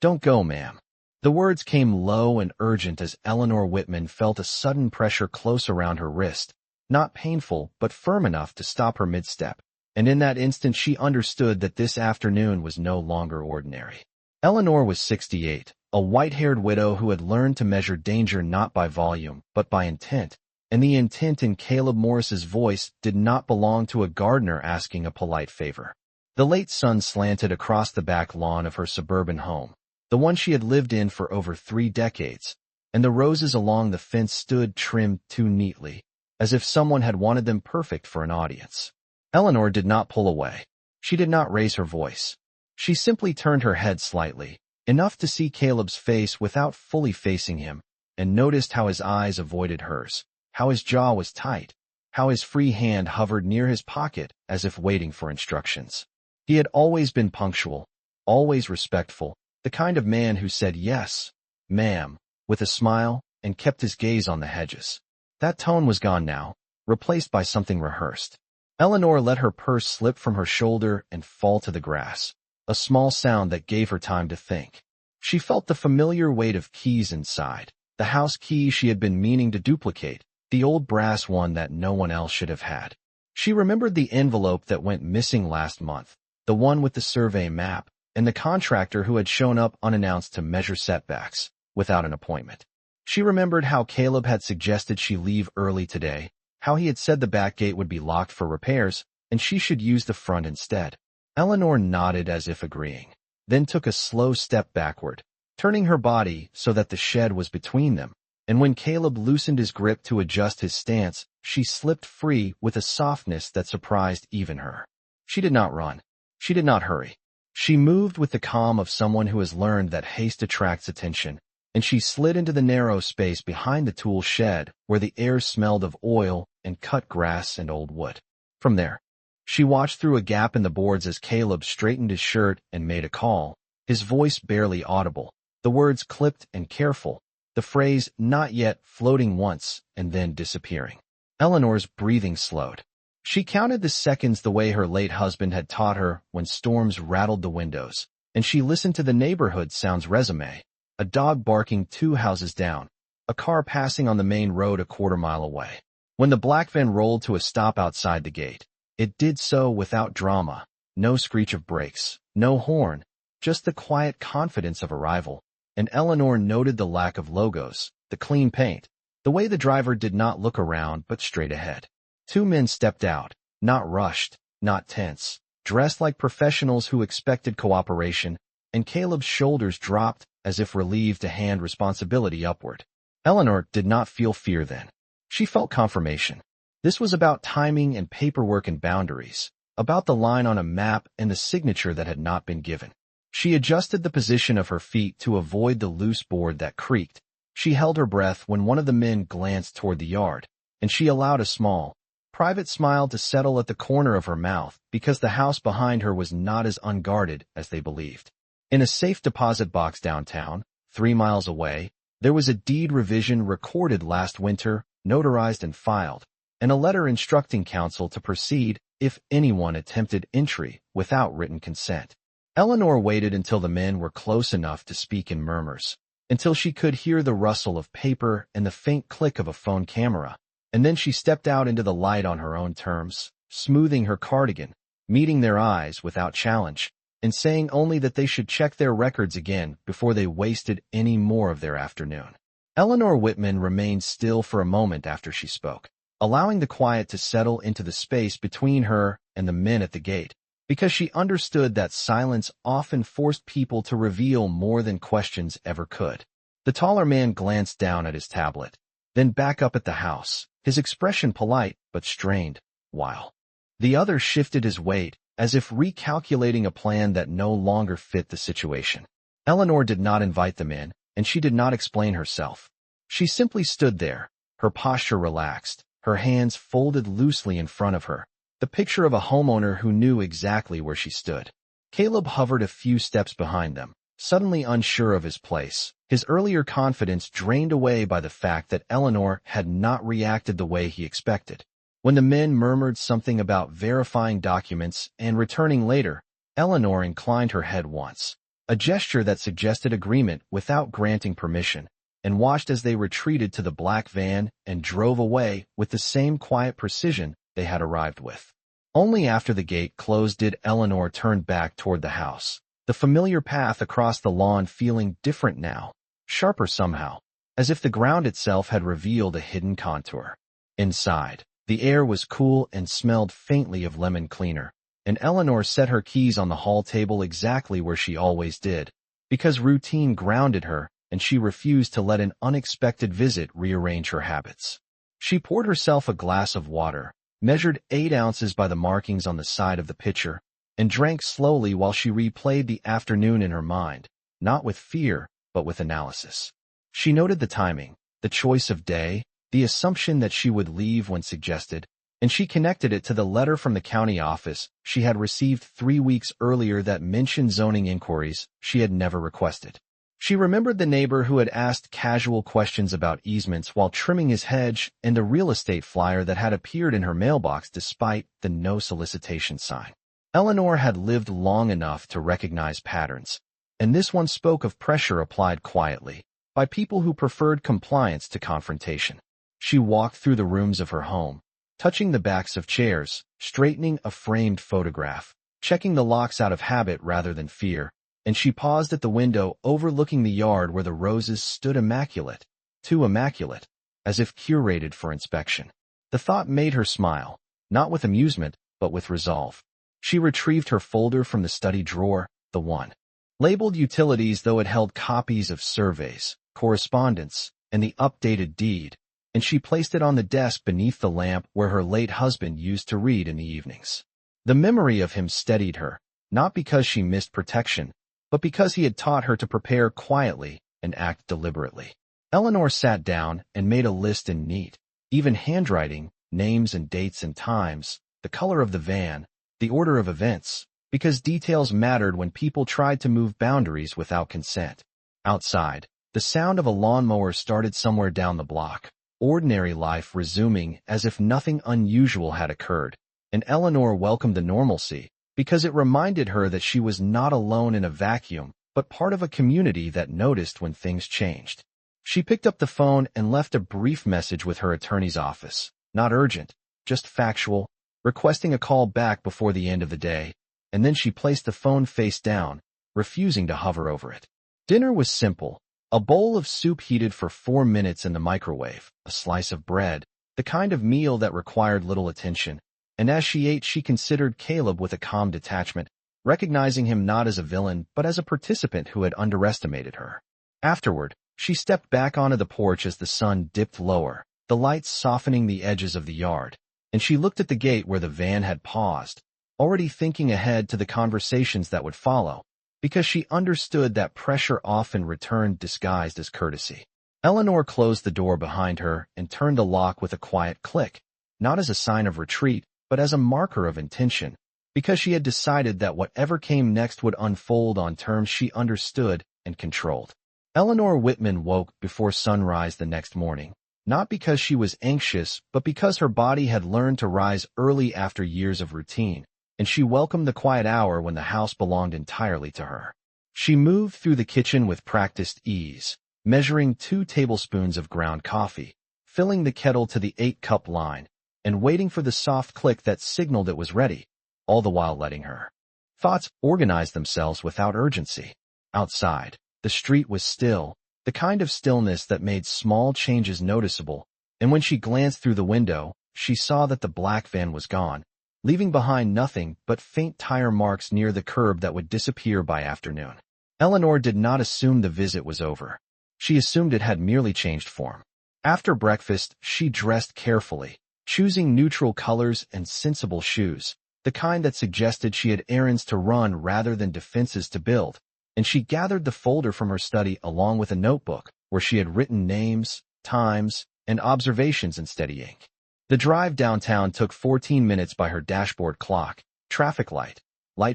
"Don't go, ma'am." The words came low and urgent as Eleanor Whitman felt a sudden pressure close around her wrist, not painful but firm enough to stop her mid-step, and in that instant she understood that this afternoon was no longer ordinary. Eleanor was 68, a white-haired widow who had learned to measure danger not by volume but by intent, and the intent in Caleb Morris's voice did not belong to a gardener asking a polite favor. The late sun slanted across the back lawn of her suburban home, the one she had lived in for over 3 decades, and the roses along the fence stood trimmed too neatly, as if someone had wanted them perfect for an audience. Eleanor did not pull away. She did not raise her voice. She simply turned her head slightly, enough to see Caleb's face without fully facing him, and noticed how his eyes avoided hers, how his jaw was tight, how his free hand hovered near his pocket as if waiting for instructions. He had always been punctual, always respectful, the kind of man who said yes, ma'am, with a smile, and kept his gaze on the hedges. That tone was gone now, replaced by something rehearsed. Eleanor let her purse slip from her shoulder and fall to the grass, a small sound that gave her time to think. She felt the familiar weight of keys inside, the house key she had been meaning to duplicate, the old brass one that no one else should have had. She remembered the envelope that went missing last month, the one with the survey map, and the contractor who had shown up unannounced to measure setbacks, without an appointment. She remembered how Caleb had suggested she leave early today, how he had said the back gate would be locked for repairs, and she should use the front instead. Eleanor nodded as if agreeing, then took a slow step backward, turning her body so that the shed was between them, and when Caleb loosened his grip to adjust his stance, she slipped free with a softness that surprised even her. She did not run. She did not hurry. She moved with the calm of someone who has learned that haste attracts attention, and she slid into the narrow space behind the tool shed where the air smelled of oil and cut grass and old wood. From there, she watched through a gap in the boards as Caleb straightened his shirt and made a call, his voice barely audible, the words clipped and careful, the phrase "not yet" floating once and then disappearing. Eleanor's breathing slowed. She counted the seconds the way her late husband had taught her when storms rattled the windows, and she listened to the neighborhood sounds resume, a dog barking 2 houses down, a car passing on the main road a quarter-mile away. When the black van rolled to a stop outside the gate, it did so without drama, no screech of brakes, no horn, just the quiet confidence of arrival, and Eleanor noted the lack of logos, the clean paint, the way the driver did not look around but straight ahead. 2 men stepped out, not rushed, not tense, dressed like professionals who expected cooperation, and Caleb's shoulders dropped as if relieved to hand responsibility upward. Eleanor did not feel fear then. She felt confirmation. This was about timing and paperwork and boundaries, about the line on a map and the signature that had not been given. She adjusted the position of her feet to avoid the loose board that creaked. She held her breath when one of the men glanced toward the yard, and she allowed a small, private smile to settle at the corner of her mouth because the house behind her was not as unguarded as they believed. In a safe deposit box downtown, 3 miles away, there was a deed revision recorded last winter, notarized and filed, and a letter instructing counsel to proceed if anyone attempted entry without written consent. Eleanor waited until the men were close enough to speak in murmurs, until she could hear the rustle of paper and the faint click of a phone camera, and then she stepped out into the light on her own terms, smoothing her cardigan, meeting their eyes without challenge, and saying only that they should check their records again before they wasted any more of their afternoon. Eleanor Whitman remained still for a moment after she spoke, allowing the quiet to settle into the space between her and the men at the gate, because she understood that silence often forced people to reveal more than questions ever could. The taller man glanced down at his tablet, then back up at the house, his expression polite but strained, while the other shifted his weight, as if recalculating a plan that no longer fit the situation. Eleanor did not invite them in, and she did not explain herself. She simply stood there, her posture relaxed, her hands folded loosely in front of her, the picture of a homeowner who knew exactly where she stood. Caleb hovered a few steps behind them, suddenly unsure of his place, his earlier confidence drained away by the fact that Eleanor had not reacted the way he expected. When the men murmured something about verifying documents and returning later, Eleanor inclined her head once. a gesture that suggested agreement without granting permission, and watched as they retreated to the black van and drove away with the same quiet precision they had arrived with. Only after the gate closed did Eleanor turn back toward the house, the familiar path across the lawn feeling different now, sharper somehow, as if the ground itself had revealed a hidden contour. Inside, the air was cool and smelled faintly of lemon cleaner, and Eleanor set her keys on the hall table exactly where she always did, because routine grounded her and she refused to let an unexpected visit rearrange her habits. She poured herself a glass of water, measured 8 ounces by the markings on the side of the pitcher, and drank slowly while she replayed the afternoon in her mind, not with fear, but with analysis. She noted the timing, the choice of day, the assumption that she would leave when suggested, and she connected it to the letter from the county office she had received 3 weeks earlier that mentioned zoning inquiries she had never requested. She remembered the neighbor who had asked casual questions about easements while trimming his hedge and the real estate flyer that had appeared in her mailbox despite the no solicitation sign. Eleanor had lived long enough to recognize patterns, and this one spoke of pressure applied quietly by people who preferred compliance to confrontation. She walked through the rooms of her home, touching the backs of chairs, straightening a framed photograph, checking the locks out of habit rather than fear, and she paused at the window overlooking the yard where the roses stood immaculate, too immaculate, as if curated for inspection. The thought made her smile, not with amusement, but with resolve. She retrieved her folder from the study drawer, the one labeled Utilities, though it held copies of surveys, correspondence, and the updated deed, and she placed it on the desk beneath the lamp where her late husband used to read in the evenings. The memory of him steadied her, not because she missed protection, but because he had taught her to prepare quietly and act deliberately. Eleanor sat down and made a list in neat, even handwriting, names and dates and times, the color of the van, the order of events, because details mattered when people tried to move boundaries without consent. Outside, the sound of a lawnmower started somewhere down the block, ordinary life resuming as if nothing unusual had occurred, and Eleanor welcomed the normalcy, because it reminded her that she was not alone in a vacuum, but part of a community that noticed when things changed. She picked up the phone and left a brief message with her attorney's office, not urgent, just factual, requesting a call back before the end of the day, and then she placed the phone face down, refusing to hover over it. Dinner was simple, a bowl of soup heated for 4 minutes in the microwave, a slice of bread, the kind of meal that required little attention, and as she ate she considered Caleb with a calm detachment, recognizing him not as a villain but as a participant who had underestimated her. Afterward, she stepped back onto the porch as the sun dipped lower, the lights softening the edges of the yard, and she looked at the gate where the van had paused, already thinking ahead to the conversations that would follow, because she understood that pressure often returned disguised as courtesy. Eleanor closed the door behind her and turned the lock with a quiet click, not as a sign of retreat, but as a marker of intention, because she had decided that whatever came next would unfold on terms she understood and controlled. Eleanor Whitman woke before sunrise the next morning, not because she was anxious, but because her body had learned to rise early after years of routine, and she welcomed the quiet hour when the house belonged entirely to her. She moved through the kitchen with practiced ease, measuring 2 tablespoons of ground coffee, filling the kettle to the 8-cup line, and waiting for the soft click that signaled it was ready, all the while letting her thoughts organize themselves without urgency. Outside, the street was still, the kind of stillness that made small changes noticeable, and when she glanced through the window, she saw that the black van was gone, leaving behind nothing but faint tire marks near the curb that would disappear by afternoon. Eleanor did not assume the visit was over. She assumed it had merely changed form. After breakfast, she dressed carefully, choosing neutral colors and sensible shoes, the kind that suggested she had errands to run rather than defenses to build, and she gathered the folder from her study along with a notebook where she had written names, times, and observations in steady ink. The drive downtown took 14 minutes by her dashboard clock, traffic light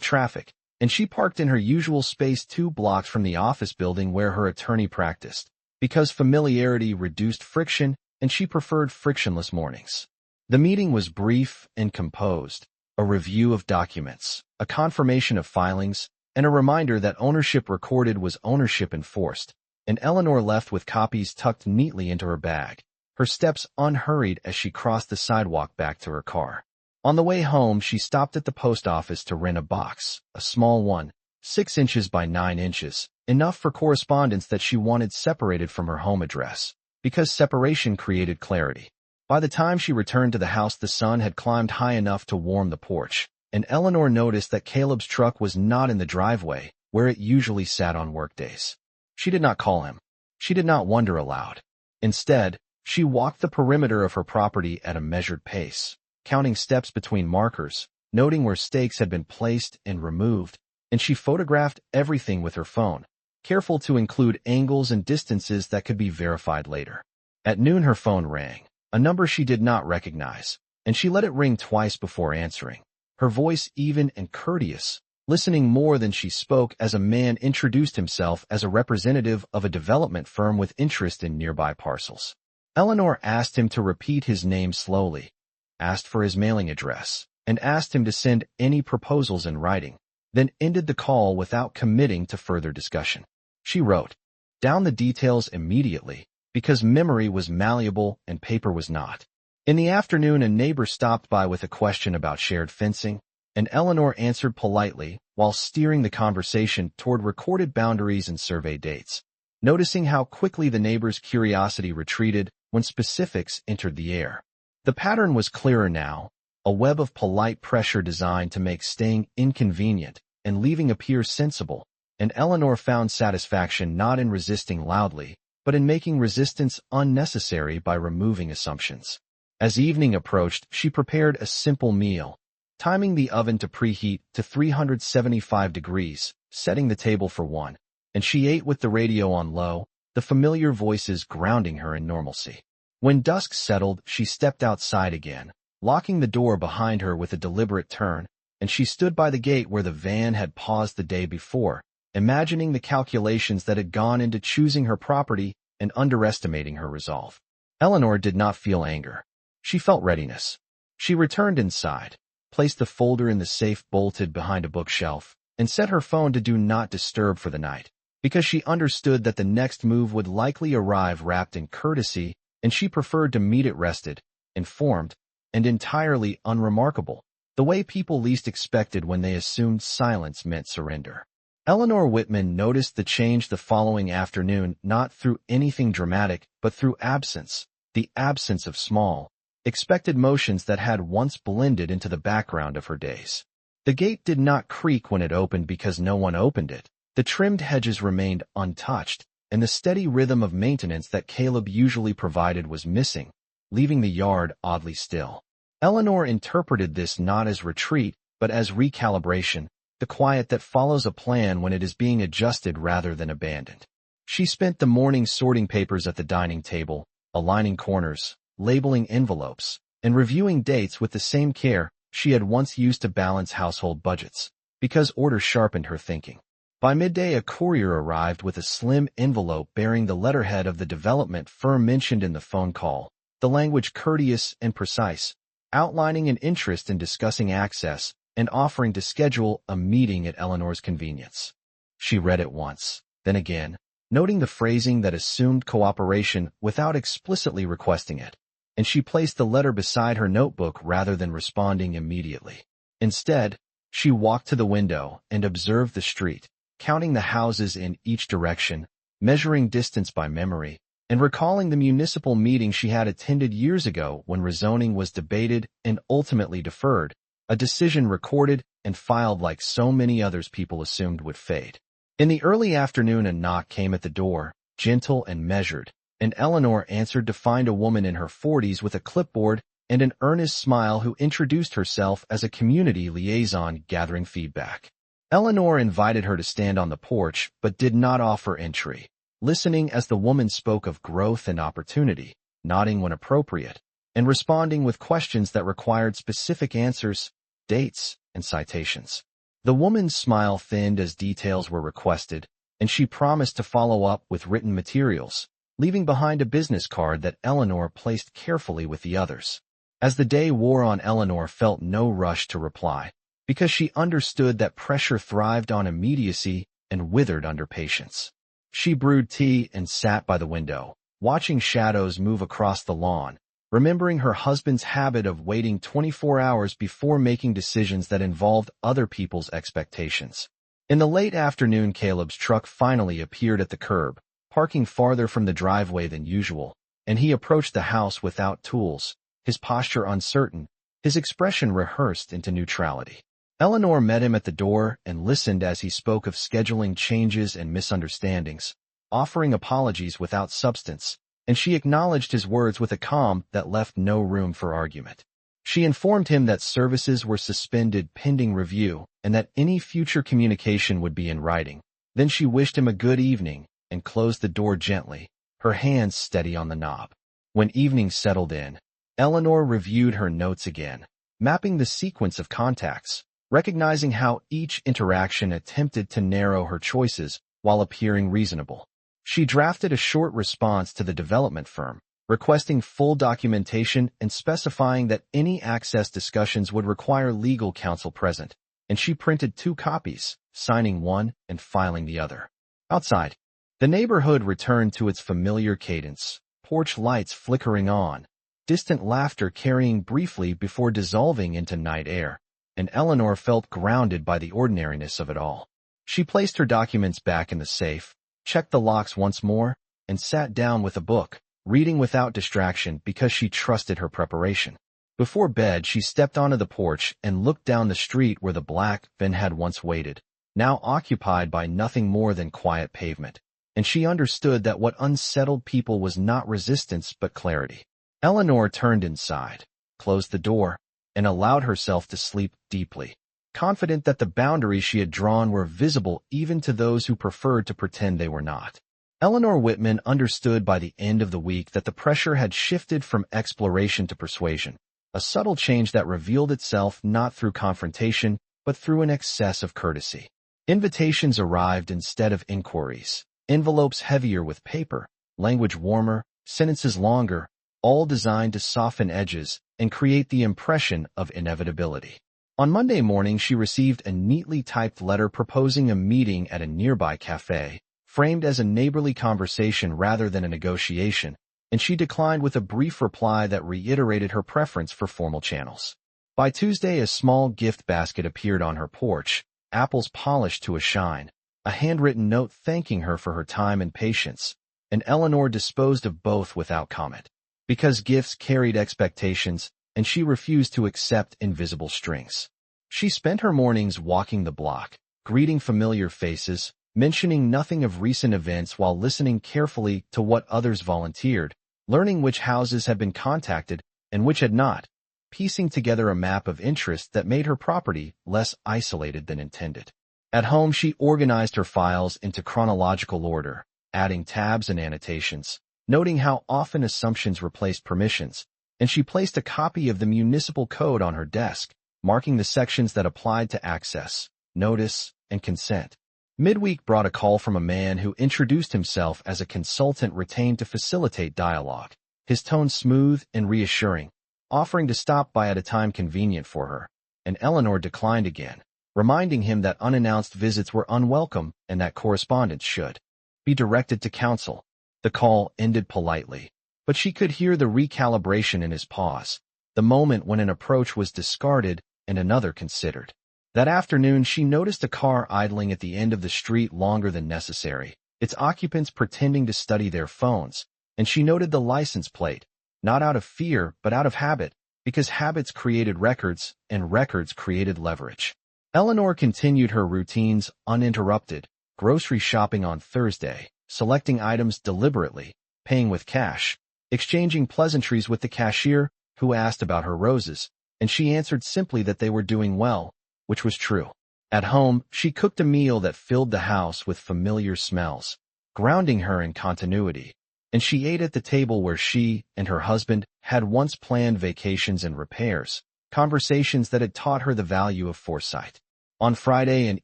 traffic, and she parked in her usual space 2 blocks from the office building where her attorney practiced, because familiarity reduced friction and she preferred frictionless mornings. The meeting was brief and composed, a review of documents, a confirmation of filings, and a reminder that ownership recorded was ownership enforced, and Eleanor left with copies tucked neatly into her bag, her steps unhurried as she crossed the sidewalk back to her car. On the way home, she stopped at the post office to rent a box, a small one, 6 inches by 9 inches, enough for correspondence that she wanted separated from her home address, because separation created clarity. By the time she returned to the house, the sun had climbed high enough to warm the porch, and Eleanor noticed that Caleb's truck was not in the driveway, where it usually sat on workdays. She did not call him. She did not wonder aloud. Instead, she walked the perimeter of her property at a measured pace, counting steps between markers, noting where stakes had been placed and removed, and she photographed everything with her phone, careful to include angles and distances that could be verified later. At noon, her phone rang, a number she did not recognize, and she let it ring twice before answering, her voice even and courteous, listening more than she spoke as a man introduced himself as a representative of a development firm with interest in nearby parcels. Eleanor asked him to repeat his name slowly, asked for his mailing address, and asked him to send any proposals in writing, then ended the call without committing to further discussion. She wrote down the details immediately, because memory was malleable and paper was not. In the afternoon, a neighbor stopped by with a question about shared fencing, and Eleanor answered politely while steering the conversation toward recorded boundaries and survey dates, noticing how quickly the neighbor's curiosity retreated when specifics entered the air. The pattern was clearer now, a web of polite pressure designed to make staying inconvenient and leaving appear sensible, and Eleanor found satisfaction not in resisting loudly, but in making resistance unnecessary by removing assumptions. As evening approached, she prepared a simple meal, timing the oven to preheat to 375 degrees, setting the table for one, and she ate with the radio on low, the familiar voices grounding her in normalcy. When dusk settled, she stepped outside again, locking the door behind her with a deliberate turn, and she stood by the gate where the van had paused the day before, imagining the calculations that had gone into choosing her property and underestimating her resolve. Eleanor did not feel anger. She felt readiness. She returned inside, placed the folder in the safe bolted behind a bookshelf, and set her phone to do not disturb for the night, because she understood that the next move would likely arrive wrapped in courtesy, and she preferred to meet it rested, informed, and entirely unremarkable, the way people least expected when they assumed silence meant surrender. Eleanor Whitman noticed the change the following afternoon, not through anything dramatic, but through absence, the absence of small, expected motions that had once blended into the background of her days. The gate did not creak when it opened because no one opened it. The trimmed hedges remained untouched, and the steady rhythm of maintenance that Caleb usually provided was missing, leaving the yard oddly still. Eleanor interpreted this not as retreat, but as recalibration, the quiet that follows a plan when it is being adjusted rather than abandoned. She spent the morning sorting papers at the dining table, aligning corners, labeling envelopes, and reviewing dates with the same care she had once used to balance household budgets, because order sharpened her thinking. By midday, a courier arrived with a slim envelope bearing the letterhead of the development firm mentioned in the phone call, the language courteous and precise, outlining an interest in discussing access and offering to schedule a meeting at Eleanor's convenience. She read it once, then again, noting the phrasing that assumed cooperation without explicitly requesting it, and she placed the letter beside her notebook rather than responding immediately. Instead, she walked to the window and observed the street, counting the houses in each direction, measuring distance by memory, and recalling the municipal meeting she had attended years ago when rezoning was debated and ultimately deferred, a decision recorded and filed like so many others people assumed would fade. In the early afternoon, a knock came at the door, gentle and measured, and Eleanor answered to find a woman in her 40s with a clipboard and an earnest smile who introduced herself as a community liaison gathering feedback. Eleanor invited her to stand on the porch but did not offer entry, listening as the woman spoke of growth and opportunity, nodding when appropriate, and responding with questions that required specific answers, dates, and citations. The woman's smile thinned as details were requested, and she promised to follow up with written materials, leaving behind a business card that Eleanor placed carefully with the others. As the day wore on, Eleanor felt no rush to reply, because she understood that pressure thrived on immediacy and withered under patience. She brewed tea and sat by the window, watching shadows move across the lawn, remembering her husband's habit of waiting 24 hours before making decisions that involved other people's expectations. In the late afternoon, Caleb's truck finally appeared at the curb, parking farther from the driveway than usual, and he approached the house without tools, his posture uncertain, his expression rehearsed into neutrality. Eleanor met him at the door and listened as he spoke of scheduling changes and misunderstandings, offering apologies without substance, and she acknowledged his words with a calm that left no room for argument. She informed him that services were suspended pending review and that any future communication would be in writing. Then she wished him a good evening and closed the door gently, her hands steady on the knob. When evening settled in, Eleanor reviewed her notes again, mapping the sequence of contacts, recognizing how each interaction attempted to narrow her choices while appearing reasonable. She drafted a short response to the development firm, requesting full documentation and specifying that any access discussions would require legal counsel present, and she printed 2 copies, signing one and filing the other. Outside, the neighborhood returned to its familiar cadence, porch lights flickering on, distant laughter carrying briefly before dissolving into night air, and Eleanor felt grounded by the ordinariness of it all. She placed her documents back in the safe, checked the locks once more, and sat down with a book, reading without distraction because she trusted her preparation. Before bed, she stepped onto the porch and looked down the street where the black van had once waited, now occupied by nothing more than quiet pavement, and she understood that what unsettled people was not resistance but clarity. Eleanor turned inside, closed the door, and allowed herself to sleep deeply, confident that the boundaries she had drawn were visible even to those who preferred to pretend they were not. Eleanor Whitman understood by the end of the week that the pressure had shifted from exploration to persuasion, a subtle change that revealed itself not through confrontation, but through an excess of courtesy. Invitations arrived instead of inquiries, envelopes heavier with paper, language warmer, sentences longer, all designed to soften edges and create the impression of inevitability. On Monday morning, she received a neatly typed letter proposing a meeting at a nearby cafe, framed as a neighborly conversation rather than a negotiation, and she declined with a brief reply that reiterated her preference for formal channels. By Tuesday, a small gift basket appeared on her porch, apples polished to a shine, a handwritten note thanking her for her time and patience, and Eleanor disposed of both without comment, because gifts carried expectations, and she refused to accept invisible strings. She spent her mornings walking the block, greeting familiar faces, mentioning nothing of recent events while listening carefully to what others volunteered, learning which houses had been contacted and which had not, piecing together a map of interest that made her property less isolated than intended. At home, she organized her files into chronological order, adding tabs and annotations, noting how often assumptions replaced permissions, and she placed a copy of the municipal code on her desk, marking the sections that applied to access, notice, and consent. Midweek brought a call from a man who introduced himself as a consultant retained to facilitate dialogue, his tone smooth and reassuring, offering to stop by at a time convenient for her, and Eleanor declined again, reminding him that unannounced visits were unwelcome and that correspondence should be directed to counsel. The call ended politely, but she could hear the recalibration in his pause, the moment when an approach was discarded and another considered. That afternoon, she noticed a car idling at the end of the street longer than necessary, its occupants pretending to study their phones, and she noted the license plate, not out of fear but out of habit, because habits created records and records created leverage. Eleanor continued her routines uninterrupted, grocery shopping on Thursday, selecting items deliberately, paying with cash, exchanging pleasantries with the cashier, who asked about her roses, and she answered simply that they were doing well, which was true. At home, she cooked a meal that filled the house with familiar smells, grounding her in continuity, and she ate at the table where she and her husband had once planned vacations and repairs, conversations that had taught her the value of foresight. On Friday, an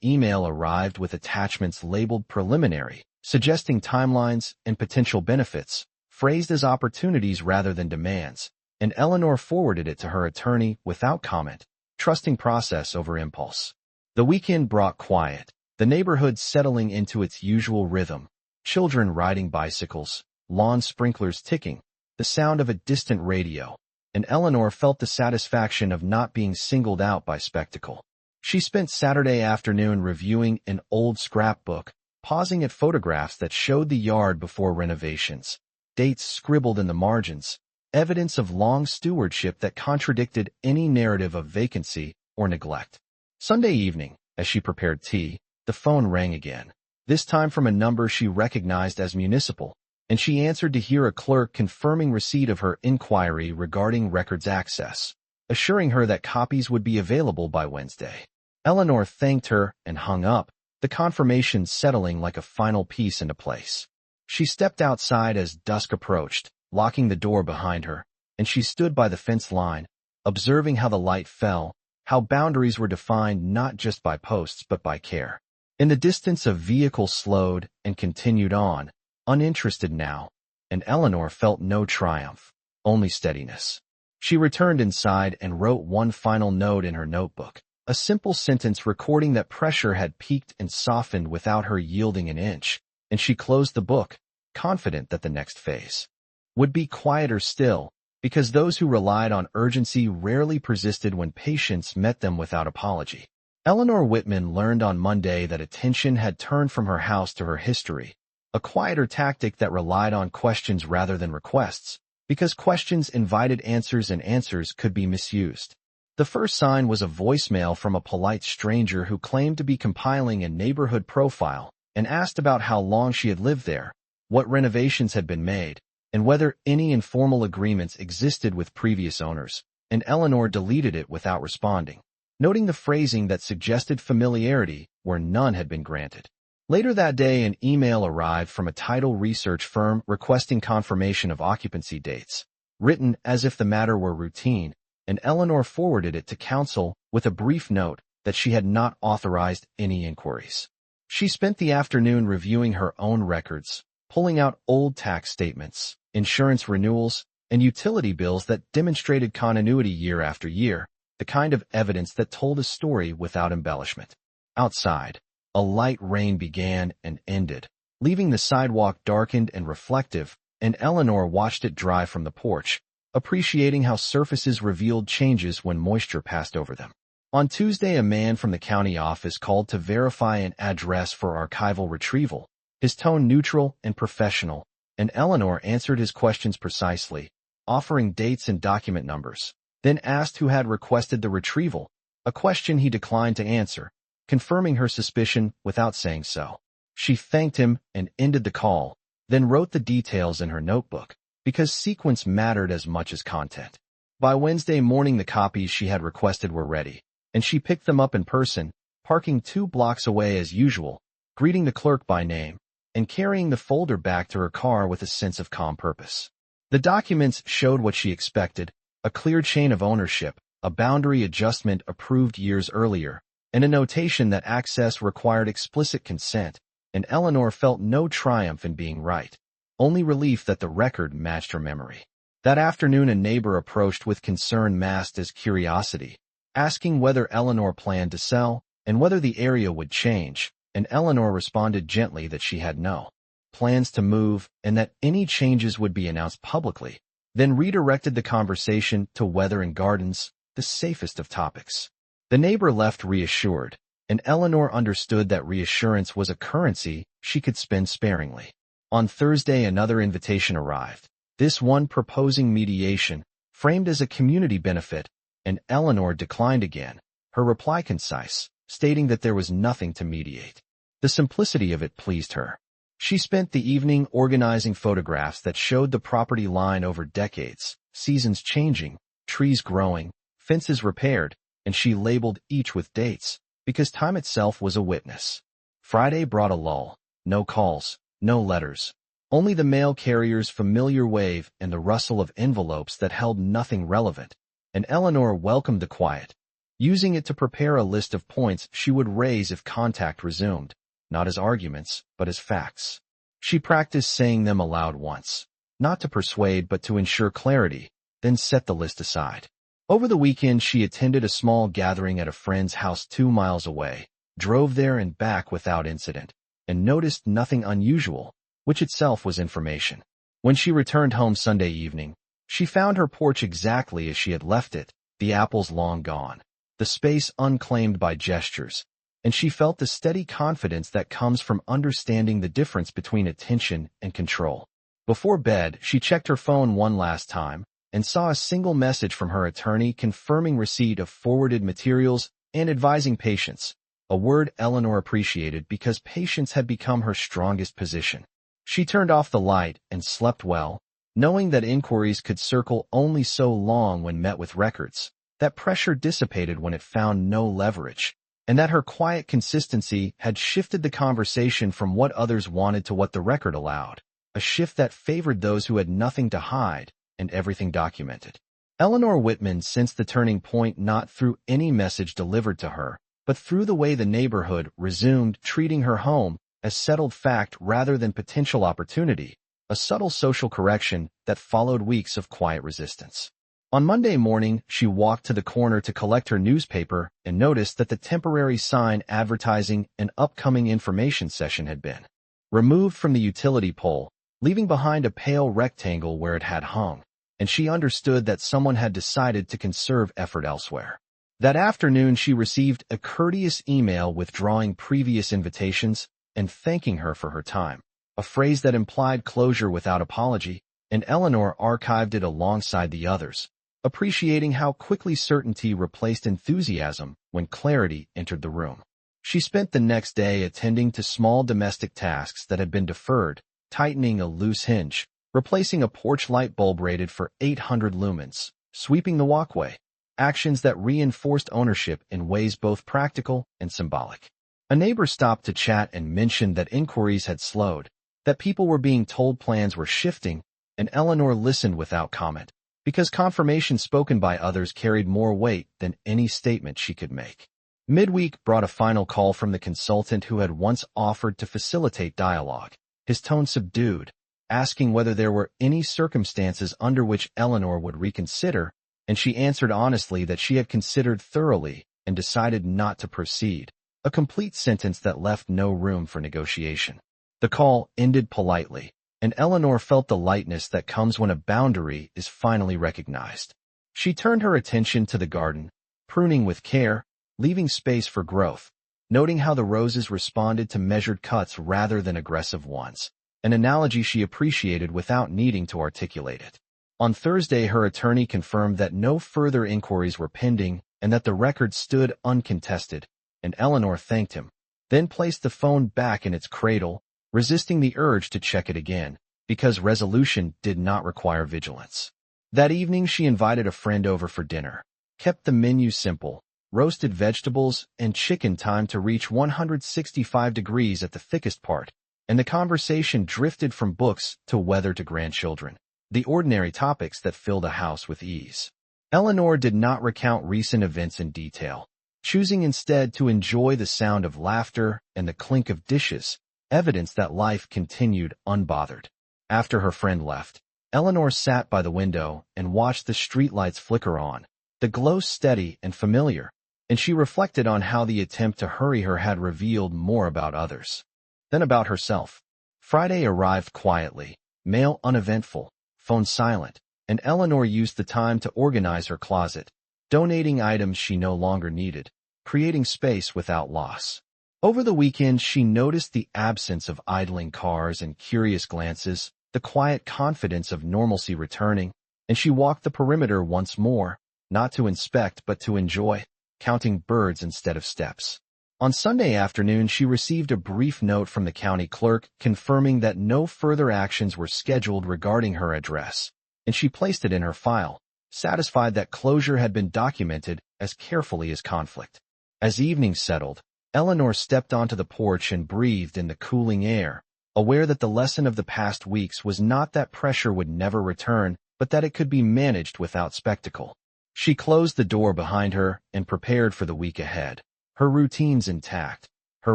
email arrived with attachments labeled preliminary, suggesting timelines and potential benefits, phrased as opportunities rather than demands, and Eleanor forwarded it to her attorney without comment, trusting process over impulse. The weekend brought quiet, the neighborhood settling into its usual rhythm, children riding bicycles, lawn sprinklers ticking, the sound of a distant radio, and Eleanor felt the satisfaction of not being singled out by spectacle. She spent Saturday afternoon reviewing an old scrapbook, pausing at photographs that showed the yard before renovations, dates scribbled in the margins, evidence of long stewardship that contradicted any narrative of vacancy or neglect. Sunday evening, as she prepared tea, the phone rang again, this time from a number she recognized as municipal, and she answered to hear a clerk confirming receipt of her inquiry regarding records access, assuring her that copies would be available by Wednesday. Eleanor thanked her and hung up, the confirmation settling like a final piece into place. She stepped outside as dusk approached, locking the door behind her, and she stood by the fence line, observing how the light fell, how boundaries were defined not just by posts but by care. In the distance a vehicle slowed and continued on, uninterested now, and Eleanor felt no triumph, only steadiness. She returned inside and wrote one final note in her notebook, a simple sentence recording that pressure had peaked and softened without her yielding an inch, and she closed the book, confident that the next phase would be quieter still, because those who relied on urgency rarely persisted when patience met them without apology. Eleanor Whitman learned on Monday that attention had turned from her house to her history, a quieter tactic that relied on questions rather than requests, because questions invited answers and answers could be misused. The first sign was a voicemail from a polite stranger who claimed to be compiling a neighborhood profile and asked about how long she had lived there, what renovations had been made, and whether any informal agreements existed with previous owners, and Eleanor deleted it without responding, noting the phrasing that suggested familiarity where none had been granted. Later that day, an email arrived from a title research firm requesting confirmation of occupancy dates, written as if the matter were routine, and Eleanor forwarded it to counsel with a brief note that she had not authorized any inquiries. She spent the afternoon reviewing her own records, pulling out old tax statements, insurance renewals, and utility bills that demonstrated continuity year after year, the kind of evidence that told a story without embellishment. Outside, a light rain began and ended, leaving the sidewalk darkened and reflective, and Eleanor watched it dry from the porch, appreciating how surfaces revealed changes when moisture passed over them. On Tuesday, a man from the county office called to verify an address for archival retrieval, his tone neutral and professional, and Eleanor answered his questions precisely, offering dates and document numbers, then asked who had requested the retrieval, a question he declined to answer, confirming her suspicion without saying so. She thanked him and ended the call, then wrote the details in her notebook, because sequence mattered as much as content. By Wednesday morning, the copies she had requested were ready, and she picked them up in person, parking 2 blocks away as usual, greeting the clerk by name, and carrying the folder back to her car with a sense of calm purpose. The documents showed what she expected, a clear chain of ownership, a boundary adjustment approved years earlier, and a notation that access required explicit consent, and Eleanor felt no triumph in being right, only relief that the record matched her memory. That afternoon, a neighbor approached with concern masked as curiosity, asking whether Eleanor planned to sell and whether the area would change, and Eleanor responded gently that she had no plans to move and that any changes would be announced publicly, then redirected the conversation to weather and gardens, the safest of topics. The neighbor left reassured, and Eleanor understood that reassurance was a currency she could spend sparingly. On Thursday, another invitation arrived, this one proposing mediation, framed as a community benefit, and Eleanor declined again, her reply concise, stating that there was nothing to mediate. The simplicity of it pleased her. She spent the evening organizing photographs that showed the property line over decades, seasons changing, trees growing, fences repaired, and she labeled each with dates, because time itself was a witness. Friday brought a lull, no calls, no letters, only the mail carrier's familiar wave and the rustle of envelopes that held nothing relevant, and Eleanor welcomed the quiet, using it to prepare a list of points she would raise if contact resumed, not as arguments, but as facts. She practiced saying them aloud once, not to persuade but to ensure clarity, then set the list aside. Over the weekend, she attended a small gathering at a friend's house 2 miles away, drove there and back without incident, and noticed nothing unusual, which itself was information. When she returned home Sunday evening, she found her porch exactly as she had left it, the apples long gone, the space unclaimed by gestures, and she felt the steady confidence that comes from understanding the difference between attention and control. Before bed, she checked her phone one last time and saw a single message from her attorney confirming receipt of forwarded materials and advising patience, a word Eleanor appreciated because patience had become her strongest position. She turned off the light and slept well, knowing that inquiries could circle only so long when met with records, that pressure dissipated when it found no leverage, and that her quiet consistency had shifted the conversation from what others wanted to what the record allowed, a shift that favored those who had nothing to hide and everything documented. Eleanor Whitman sensed the turning point not through any message delivered to her, but through the way the neighborhood resumed treating her home as settled fact rather than potential opportunity, a subtle social correction that followed weeks of quiet resistance. On Monday morning, she walked to the corner to collect her newspaper and noticed that the temporary sign advertising an upcoming information session had been removed from the utility pole, leaving behind a pale rectangle where it had hung, and she understood that someone had decided to conserve effort elsewhere. That afternoon, she received a courteous email withdrawing previous invitations and thanking her for her time, a phrase that implied closure without apology, and Eleanor archived it alongside the others, appreciating how quickly certainty replaced enthusiasm when clarity entered the room. She spent the next day attending to small domestic tasks that had been deferred, tightening a loose hinge, replacing a porch light bulb rated for 800 lumens, sweeping the walkway, actions that reinforced ownership in ways both practical and symbolic. A neighbor stopped to chat and mentioned that inquiries had slowed, that people were being told plans were shifting, and Eleanor listened without comment, because confirmation spoken by others carried more weight than any statement she could make. Midweek brought a final call from the consultant who had once offered to facilitate dialogue, his tone subdued, asking whether there were any circumstances under which Eleanor would reconsider, and she answered honestly that she had considered thoroughly and decided not to proceed, a complete sentence that left no room for negotiation. The call ended politely, and Eleanor felt the lightness that comes when a boundary is finally recognized. She turned her attention to the garden, pruning with care, leaving space for growth, noting how the roses responded to measured cuts rather than aggressive ones, an analogy she appreciated without needing to articulate it. On Thursday, her attorney confirmed that no further inquiries were pending and that the record stood uncontested, and Eleanor thanked him, then placed the phone back in its cradle, resisting the urge to check it again, because resolution did not require vigilance. That evening, she invited a friend over for dinner, kept the menu simple, roasted vegetables and chicken timed to reach 165 degrees at the thickest part, and the conversation drifted from books to weather to grandchildren, the ordinary topics that filled a house with ease. Eleanor did not recount recent events in detail, choosing instead to enjoy the sound of laughter and the clink of dishes, evidence that life continued unbothered. After her friend left, Eleanor sat by the window and watched the streetlights flicker on, the glow steady and familiar, and she reflected on how the attempt to hurry her had revealed more about others than about herself. Friday arrived quietly, mail uneventful, phone silent, and Eleanor used the time to organize her closet, donating items she no longer needed, creating space without loss. Over the weekend, she noticed the absence of idling cars and curious glances, the quiet confidence of normalcy returning, and she walked the perimeter once more, not to inspect but to enjoy, counting birds instead of steps. On Sunday afternoon, she received a brief note from the county clerk confirming that no further actions were scheduled regarding her address, and she placed it in her file, satisfied that closure had been documented as carefully as conflict. As evening settled, Eleanor stepped onto the porch and breathed in the cooling air, aware that the lesson of the past weeks was not that pressure would never return, but that it could be managed without spectacle. She closed the door behind her and prepared for the week ahead, her routines intact, her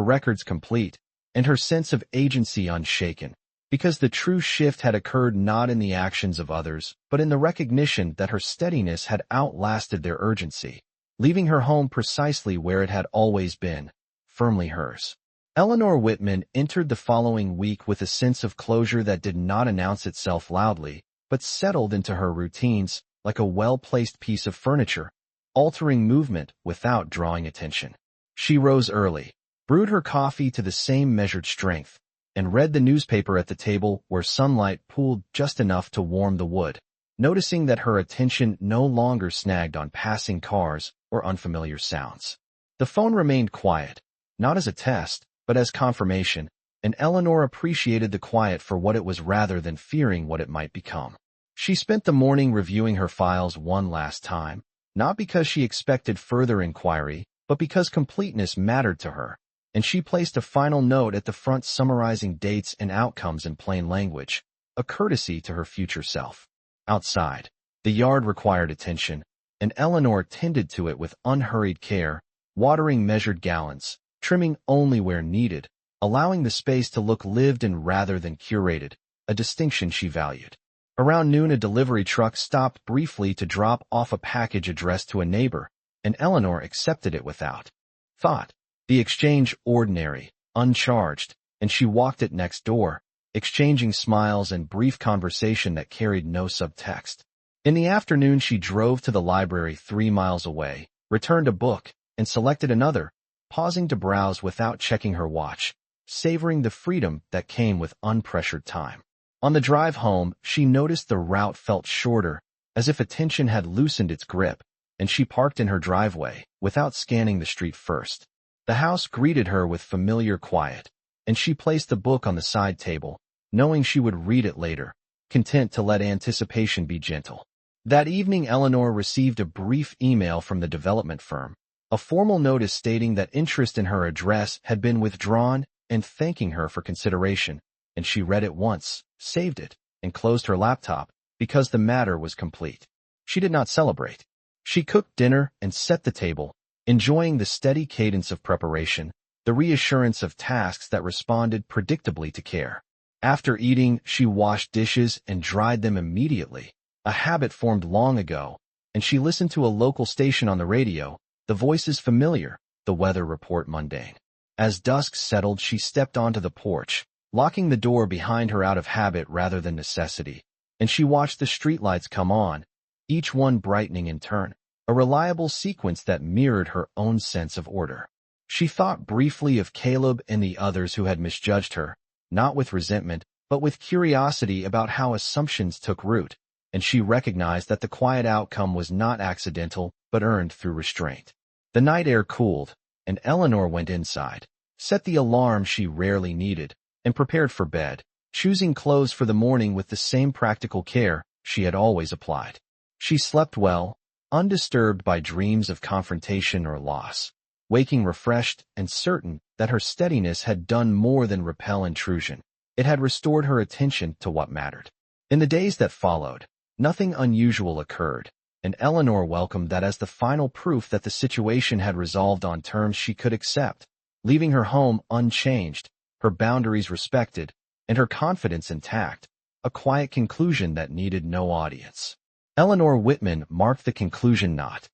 records complete, and her sense of agency unshaken, because the true shift had occurred not in the actions of others, but in the recognition that her steadiness had outlasted their urgency, leaving her home precisely where it had always been, firmly hers. Eleanor Whitman entered the following week with a sense of closure that did not announce itself loudly, but settled into her routines like a well-placed piece of furniture, altering movement without drawing attention. She rose early, brewed her coffee to the same measured strength, and read the newspaper at the table where sunlight pooled just enough to warm the wood, noticing that her attention no longer snagged on passing cars or unfamiliar sounds. The phone remained quiet, not as a test, but as confirmation, and Eleanor appreciated the quiet for what it was rather than fearing what it might become. She spent the morning reviewing her files one last time, not because she expected further inquiry, but because completeness mattered to her, and she placed a final note at the front summarizing dates and outcomes in plain language, a courtesy to her future self. Outside, the yard required attention, and Eleanor tended to it with unhurried care, watering measured gallons, trimming only where needed, allowing the space to look lived in rather than curated, a distinction she valued. Around noon, a delivery truck stopped briefly to drop off a package addressed to a neighbor, and Eleanor accepted it without thought. The exchange ordinary, uncharged, and she walked it next door, exchanging smiles and brief conversation that carried no subtext. In the afternoon, she drove to the library 3 miles away, returned a book, and selected another, pausing to browse without checking her watch, savoring the freedom that came with unpressured time. On the drive home, she noticed the route felt shorter, as if attention had loosened its grip, and she parked in her driveway, without scanning the street first. The house greeted her with familiar quiet, and she placed the book on the side table, knowing she would read it later, content to let anticipation be gentle. That evening, Eleanor received a brief email from the development firm, a formal notice stating that interest in her address had been withdrawn and thanking her for consideration, and she read it once, saved it, and closed her laptop, because the matter was complete. She did not celebrate. She cooked dinner and set the table, enjoying the steady cadence of preparation, the reassurance of tasks that responded predictably to care. After eating, she washed dishes and dried them immediately, a habit formed long ago, and she listened to a local station on the radio, the voices familiar, the weather report mundane. As dusk settled, she stepped onto the porch, locking the door behind her out of habit rather than necessity, and she watched the streetlights come on, each one brightening in turn, a reliable sequence that mirrored her own sense of order. She thought briefly of Caleb and the others who had misjudged her, not with resentment, but with curiosity about how assumptions took root, and she recognized that the quiet outcome was not accidental, but earned through restraint. The night air cooled, and Eleanor went inside, set the alarm she rarely needed, and prepared for bed, choosing clothes for the morning with the same practical care she had always applied. She slept well, undisturbed by dreams of confrontation or loss, waking refreshed and certain that her steadiness had done more than repel intrusion. It had restored her attention to what mattered. In the days that followed, nothing unusual occurred, and Eleanor welcomed that as the final proof that the situation had resolved on terms she could accept, leaving her home unchanged, her boundaries respected, and her confidence intact, a quiet conclusion that needed no audience. Eleanor Whitman marked the conclusion not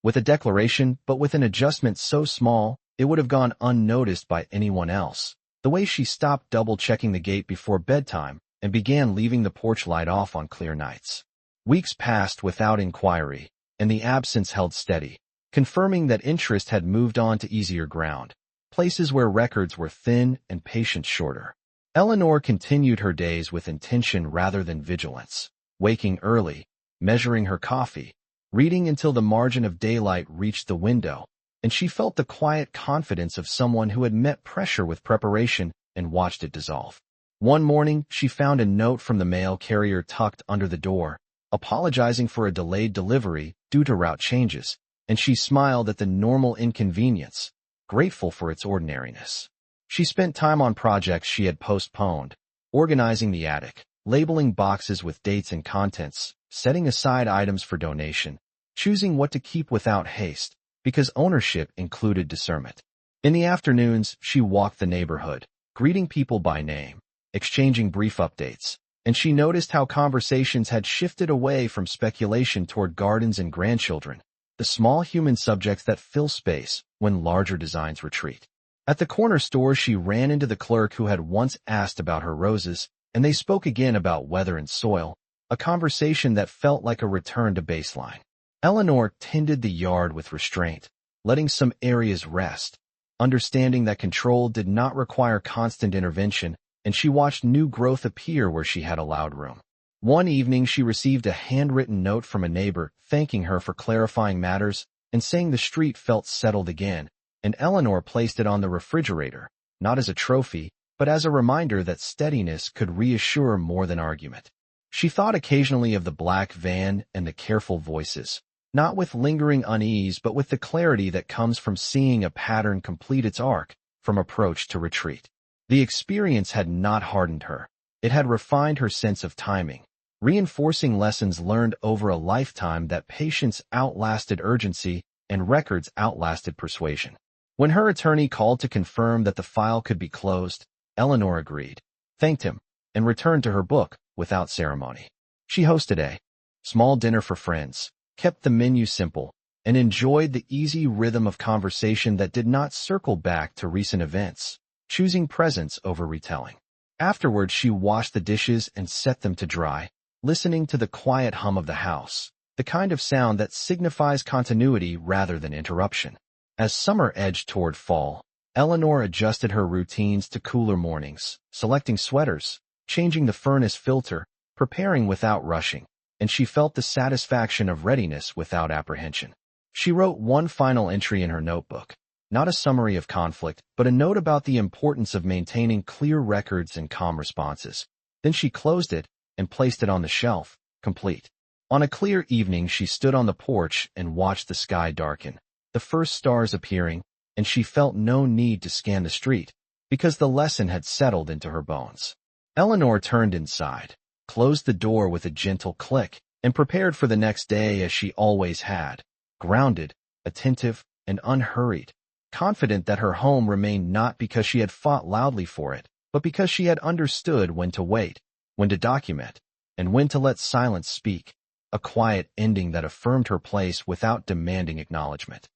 with a declaration, but with an adjustment so small it would have gone unnoticed by anyone else, the way she stopped double-checking the gate before bedtime and began leaving the porch light off on clear nights. Weeks passed without inquiry, and the absence held steady, confirming that interest had moved on to easier ground, places where records were thin and patience shorter. Eleanor continued her days with intention rather than vigilance, waking early, measuring her coffee, reading until the margin of daylight reached the window, and she felt the quiet confidence of someone who had met pressure with preparation and watched it dissolve. One morning, she found a note from the mail carrier tucked under the door, apologizing for a delayed delivery due to route changes, and she smiled at the normal inconvenience, grateful for its ordinariness. She spent time on projects she had postponed, organizing the attic, labeling boxes with dates and contents, setting aside items for donation, choosing what to keep without haste, because ownership included discernment. In the afternoons, she walked the neighborhood, greeting people by name, exchanging brief updates, and she noticed how conversations had shifted away from speculation toward gardens and grandchildren, the small human subjects that fill space when larger designs retreat. At the corner store, she ran into the clerk who had once asked about her roses, and they spoke again about weather and soil, a conversation that felt like a return to baseline. Eleanor tended the yard with restraint, letting some areas rest, understanding that control did not require constant intervention, and she watched new growth appear where she had allowed room. One evening, she received a handwritten note from a neighbor thanking her for clarifying matters and saying the street felt settled again, and Eleanor placed it on the refrigerator, not as a trophy, but as a reminder that steadiness could reassure more than argument. She thought occasionally of the black van and the careful voices, not with lingering unease, but with the clarity that comes from seeing a pattern complete its arc, from approach to retreat. The experience had not hardened her. It had refined her sense of timing, reinforcing lessons learned over a lifetime that patience outlasted urgency and records outlasted persuasion. When her attorney called to confirm that the file could be closed, Eleanor agreed, thanked him, and returned to her book without ceremony. She hosted a small dinner for friends, kept the menu simple, and enjoyed the easy rhythm of conversation that did not circle back to recent events, choosing presence over retelling. Afterwards, she washed the dishes and set them to dry, listening to the quiet hum of the house, the kind of sound that signifies continuity rather than interruption. As summer edged toward fall, Eleanor adjusted her routines to cooler mornings, selecting sweaters, changing the furnace filter, preparing without rushing, and she felt the satisfaction of readiness without apprehension. She wrote one final entry in her notebook, not a summary of conflict, but a note about the importance of maintaining clear records and calm responses. Then she closed it and placed it on the shelf, complete. On a clear evening, she stood on the porch and watched the sky darken, the first stars appearing, and she felt no need to scan the street, because the lesson had settled into her bones. Eleanor turned inside, closed the door with a gentle click, and prepared for the next day as she always had, grounded, attentive, and unhurried, confident that her home remained not because she had fought loudly for it, but because she had understood when to wait, when to document, and when to let silence speak, a quiet ending that affirmed her place without demanding acknowledgement.